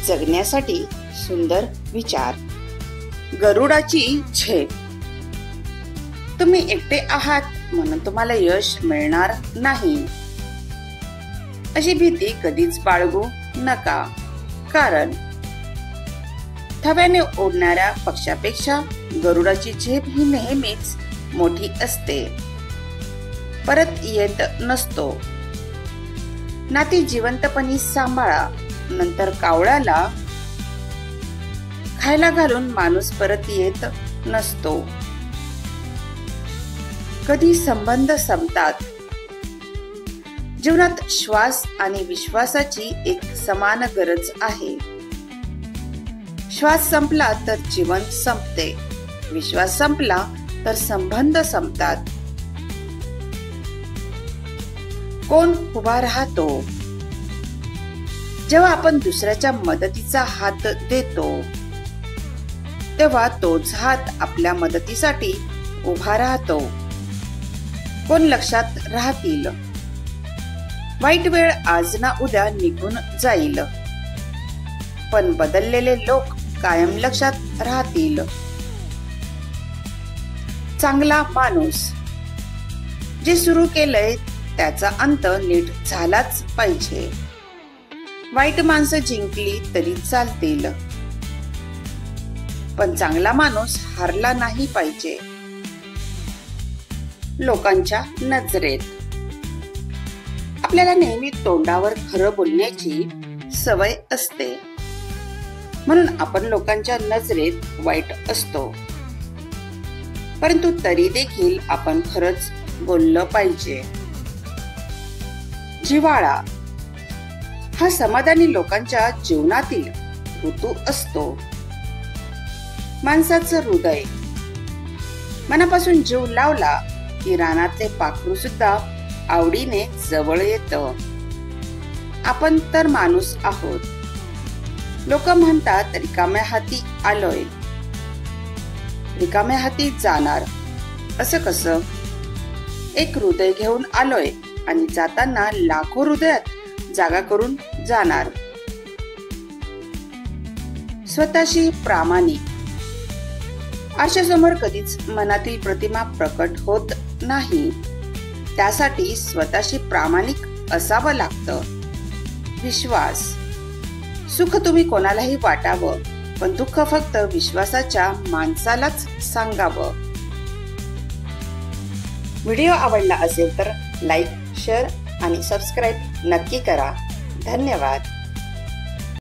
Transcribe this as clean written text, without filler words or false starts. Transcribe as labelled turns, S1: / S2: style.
S1: जगण्यासाठी सुंदर विचार। गरुडाची झेप। तुम्ही एकटे आहात म्हणून तुम्हाला यश मिळणार नाही अशी भीती कधीच बाळगू नका, कारण थव्याने उडणाऱ्या पक्षापेक्षा गरुडाची झेप ही नेहमीच मोठी असते, परत येत नसतो। नाती जिवंतपणी सांभाळा, नंतर कावळ्याला खायला घालून माणूस परत येत नसतो। कधी संबंध संपतात। जीवनात श्वास आणि विश्वासाची एक समान गरज आहे। श्वास संपला तर जीवन संपते, विश्वास संपला तर संबंध संपतात। कोण उभा राहतो? जेव्हा आपण दुसऱ्याच्या मदतीचा हात देतो तेव्हा तोच हात आपल्या मदतीसाठी उभा राहतो। कोण लक्षात राहतील? वाईट वेळ आज ना उद्या निघून जाईल, पण बदललेले लोक कायम लक्षात राहतील। चांगला माणूस। जे सुरू केलंय त्याचा अंत नीट झालाच पाहिजे। वाईट माणसं जिंकली तरी चालतील, पण चांगला माणूस हारला नाही पाहिजे। लोकांच्या नजरेत। आपल्याला नेहमी तोंडावर खरं बोलण्याची सवय असते, म्हणून आपण लोकांच्या नजरेत वाईट असतो, परंतु तरी देखील आपण खरंच बोललं पाहिजे। जिव्हाळा हा समाधानी लोकांच्या जीवनातील ऋतू असतो। माणसाचं हृदय। मनापासून जीव लावला की रानातले पाखरू सुद्धा आवडीने जवळ येतं। आपण तर माणूस आहोत। लोक म्हणतात रिकाम्या हाती आलोय, रिकाम्या हाती जाणार, असं कसं? एक हृदय घेऊन आलोय आणि जाताना लाखो हृदयात जागा करून जाणार। स्वतःशी प्रामाणिक। आरशासमोर कधीच मनातील प्रतिमा प्रकट होत नाही, त्यासाठी स्वतःशी प्रामाणिक असावं लागतं। विश्वास। सुख तुम्ही कोणालाही वाटावं, पण दुःख फक्त विश्वासाच्या माणसालाच सांगावं। व्हिडिओ आवडला असेल तर लाईक, शेअर आणि सबस्क्राईब नक्की करा। धन्यवाद।